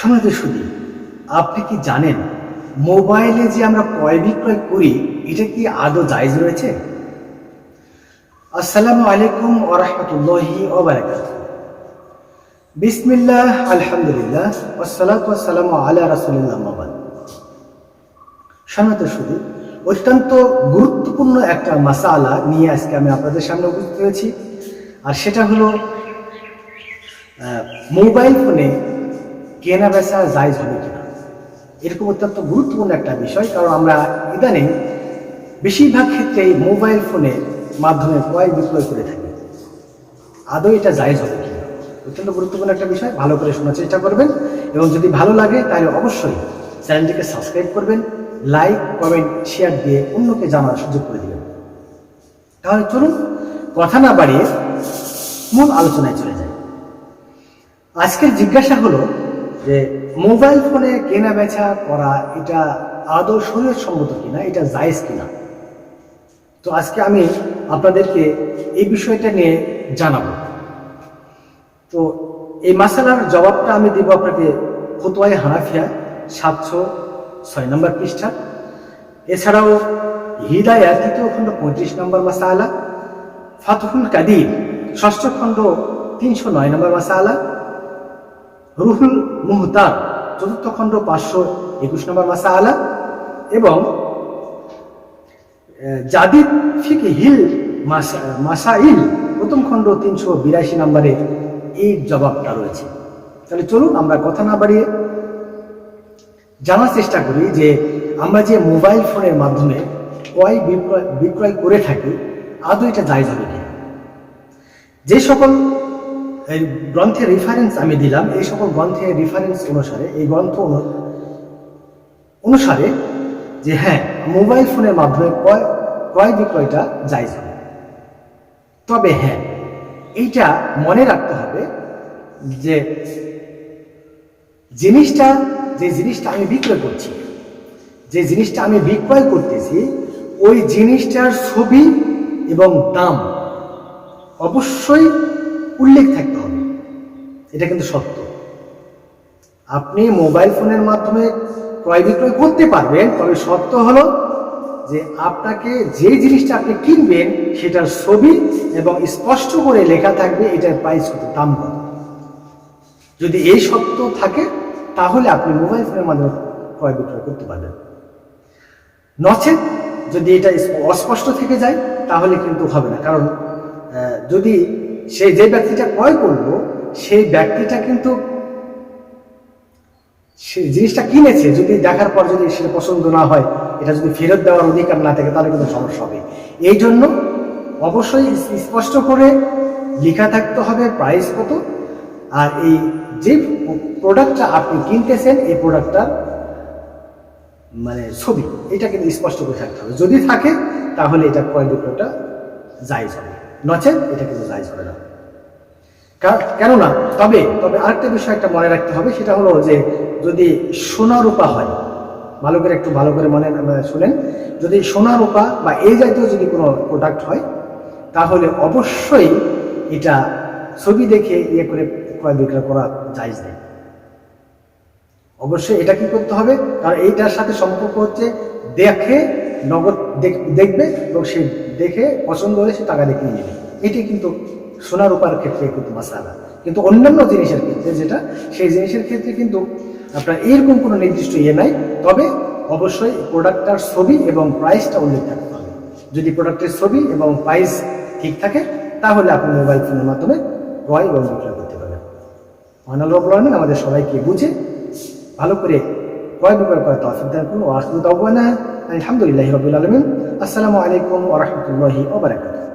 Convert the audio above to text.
সম্মানিত সুধী, আপনি কি জানেন মোবাইলে যে আমরা ক্রয় বিক্রয় করি এটা কি আদৌ জায়েজ রয়েছে? আসসালামু আলাইকুম ওয়া রাহমাতুল্লাহি ওয়া বারাকাতুহু। বিসমিল্লাহ, আলহামদুলিল্লাহ, ওয়াসসালাতু ওয়াসসালামু আলা রাসূলিল্লাহ আম্মা বা'দ। সম্মানিত সুধী, অত্যন্ত গুরুত্বপূর্ণ একটা মাসালা নিয়ে আজকে আমি আপনাদের সামনে উপস্থিত হয়েছি। আর সেটা হলো মোবাইল ফোনে কেনা বেচা জায়েজ হবে কিনা। এরকম অত্যন্ত গুরুত্বপূর্ণ একটা বিষয়, কারণ আমরা ইদানিং বেশিরভাগ ক্ষেত্রেই মোবাইল ফোনের মাধ্যমে ক্রয় বিক্রয় করে থাকি। আদৌ এটা জায়েজ হবে কিনা অত্যন্ত গুরুত্বপূর্ণ একটা বিষয়, ভালো করে শোনার চেষ্টা করবেন এবং যদি ভালো লাগে তাহলে অবশ্যই চ্যানেলটিকে সাবস্ক্রাইব করবেন, লাইক কমেন্ট শেয়ার দিয়ে অন্যকে জানার সুযোগ করে দেবেন। তাহলে চলুন কথা না বাড়িয়ে মূল আলোচনায় চলে যায়। আজকের জিজ্ঞাসা হলো যে মোবাইল ফোনে কেনা বেচা করা এটা আদৌ শরীয়তসম্মত কিনা, এটা জায়েজ কিনা। তো আজকে আমি আপনাদেরকে এই বিষয়টা নিয়ে জানাবো। তো এই মাসালার জবাবটা আমি দেব আপনাকে ফতোয়ায়ে হানাফিয়া 706 নম্বর পৃষ্ঠা, এছাড়াও হিদায়া 3য় খণ্ড 35 নম্বর মাসালা, ফাতহুল কাদির 6ষ্ঠ খণ্ড 309 নম্বর মাসালা, রুহুল মুহতার 4র্থ খণ্ড 521 নম্বর মাসালা এবং জাদিদ ফিকহিল মাসাইল 1ম খণ্ড 382 নম্বরে এই জবাবটা রয়েছে। তাহলে চলুন আমরা কথা না বাড়িয়ে জানার চেষ্টা করি যে আমরা যে মোবাইল ফোনের মাধ্যমে ক্রয় বিক্রয় করে থাকি আদৌ এটা জায়েজ হবে কিনা। যে সকল গ্রন্থের রেফারেন্স আমি দিলাম, এই সকল গ্রন্থের রেফারেন্স অনুসারে, এই গ্রন্থ অনুসারে যে হ্যাঁ, মোবাইল ফোনের মাধ্যমে ক্রয় বিক্রয়টা জায়েজ হবে। তবে হ্যাঁ, এইটা মনে রাখতে হবে যে যে জিনিসটা আমি বিক্রয় করছি, যে জিনিসটা আমি বিক্রয় করতেছি, ওই জিনিসটার ছবি এবং দাম অবশ্যই উল্লেখ থাকতে হবে। এটা কিন্তু সত্য। আপনি মোবাইল ফোনের মাধ্যমে ক্রয় বিক্রয় করতে পারবেন, তবে সত্য হলো যে আপনাকে যে জিনিসটা আপনি কিনবেন সেটার ছবি এবং স্পষ্ট করে লেখা থাকবে এটার প্রাইস কত, দাম কত। যদি এই সত্য থাকে তাহলে আপনি মোবাইল ফোনের মাধ্যমে ক্রয় বিক্রয় করতে পারবেন। নচেত যদি এটা অস্পষ্ট থেকে যায় তাহলে কিন্তু হবে না। কারণ যদি যে ব্যক্তিটা ক্রয় করলো সেই ব্যক্তিটা কিন্তু সে জিনিসটা কিনেছে, যদি দেখার পর যদি সেটা পছন্দ না হয়, এটা যদি ফেরত দেওয়ার অধিকার না থাকে তাহলে কিন্তু সমস্যা হবে। এই জন্য অবশ্যই স্পষ্ট করে লেখা থাকতে হবে প্রাইস কত, আর এই যে প্রোডাক্টটা আপনি কিনতেছেন এই প্রোডাক্টটার মানে ছবি, এটা কিন্তু স্পষ্ট করে থাকতে হবে। যদি থাকে তাহলে এটা ক্রয় বিক্রয়টা জায়েজ হবে, নচেত এটা কিন্তু জায়েজ হবে না। কেননা তবে আরেকটা বিষয় একটা মনে রাখতে হবে, সেটা হলো যে যদি সোনা রূপা হয়, ভালো করে মনে শুনেন, যদি সোনা রূপা বা এই জাতীয় যদি কোনো প্রোডাক্ট হয় তাহলে অবশ্যই এটা ছবি দেখে করে ক্রয় বিক্রয় করা জায়েজ নেই। অবশ্যই এটা কি করতে হবে, কারণ এইটার সাথে সম্পর্ক হচ্ছে দেখে নগদ দেখবে এবং সে দেখে পছন্দ হলে সে টাকা দেখে নেবে। এটি কিন্তু সোনা রূপার ক্ষেত্রে কিন্তু মাসালা। কিন্তু অন্যান্য জিনিসের ক্ষেত্রে যেটা, সেই জিনিসের ক্ষেত্রে কিন্তু আপনার এরকম কোনো নির্দিষ্ট নাই। তবে অবশ্যই প্রোডাক্টটার ছবি এবং প্রাইসটা উল্লেখ থাকতে হবে। যদি প্রোডাক্টের ছবি এবং প্রাইস ঠিক থাকে তাহলে আপনি মোবাইল ফোনের মাধ্যমে ক্রয় এবং বিক্রয় করতে পারবেন। মহান আল্লাহ রাব্বুল আলামিন আমাদের সবাইকে বুঝে ভালো করে ক্রয় বিক্রয় করার তৌফিক দান করুন। ওয়া আখিরু দাওয়ানা আলহামদুলিল্লাহি রাব্বিল আলামিন। আসসালামু আলাইকুম ওয়া রাহমাতুল্লাহি ওয়া বারাকাতুহু।